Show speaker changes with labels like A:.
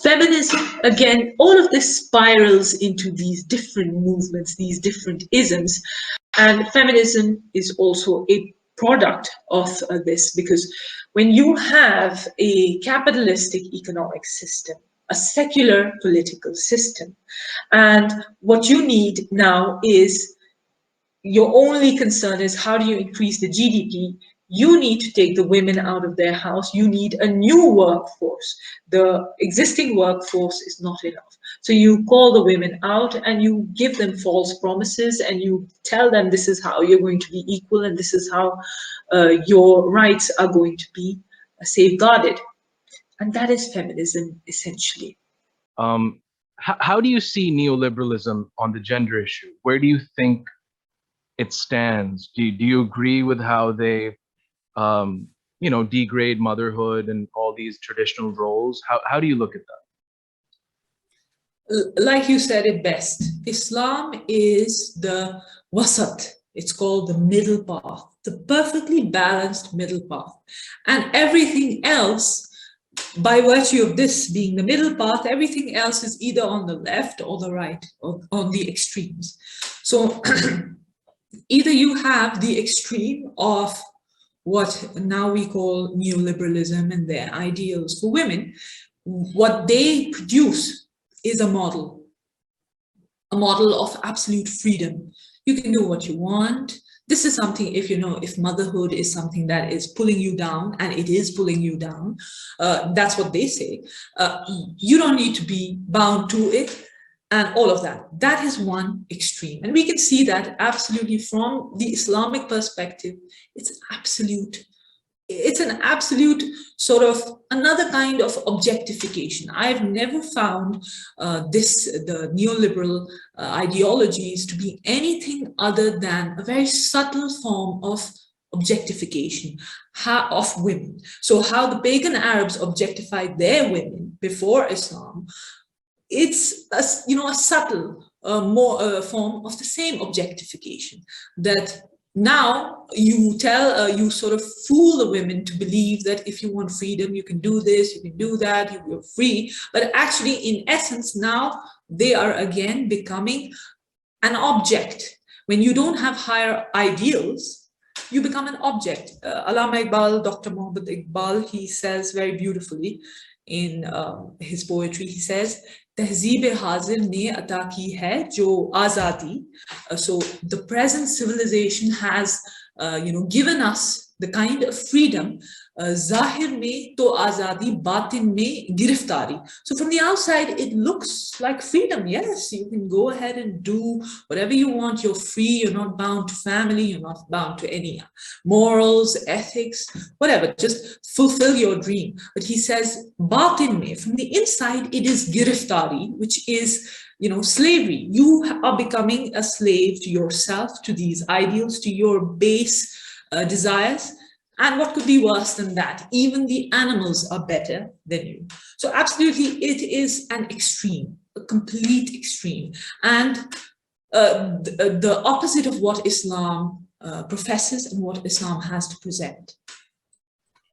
A: Feminism, again, all of this spirals into these different movements, these different isms. And feminism is also a product of this, because when you have a capitalistic economic system, a secular political system, and what you need now is, your only concern is how do you increase the GDP, you need to take the women out of their house. You need a new workforce. The existing workforce is not enough. So you call the women out and you give them false promises and you tell them this is how you're going to be equal and this is how your rights are going to be safeguarded. And that is feminism, essentially.
B: How do you see neoliberalism on the gender issue? Where do you think it stands? Do you agree with how they degrade motherhood and all these traditional roles? How do you look at
C: that? Like you said it best, Islam is the wasat. It's called the middle path, the perfectly balanced middle path. And everything else, by virtue of this being the middle path, everything else is either on the left or the right, or on the extremes. So either you have the extreme of what now we call neoliberalism and their ideals for women. What they produce is a model of absolute freedom. You can do what you want. This is something, if motherhood is something that is pulling you down, and it is pulling you down, that's what they say. You don't need to be bound to it. And all of that. That is one extreme. And we can see that absolutely from the Islamic perspective. It's an absolute sort of another kind of objectification. I've never found the neoliberal ideologies to be anything other than a very subtle form of objectification of women. So how the pagan Arabs objectified their women before Islam, it's a subtle form of the same objectification, that now you you sort of fool the women to believe that if you want freedom, you can do this, you can do that, you're free. But actually, in essence, now they are again becoming an object. When you don't have higher ideals, you become an object. Allama Iqbal, Dr. Muhammad Iqbal, he says very beautifully in his poetry, he says, Tehzeeb Hazir ne ata ki hai jo azadi. So the present civilization has, given us the kind of freedom. Zahir mein to azadi, batin mein giriftari. So from the outside, it looks like freedom. Yes, you can go ahead and do whatever you want. You're free. You're not bound to family. You're not bound to any morals, ethics, whatever. Just fulfill your dream. But he says, batin mein, from the inside, it is giriftari, which is, slavery. You are becoming a slave to yourself, to these ideals, to your base desires. And what could be worse than that? Even the animals are better than you. So absolutely, it is an extreme, a complete extreme. And the opposite of what Islam professes and what Islam has to present.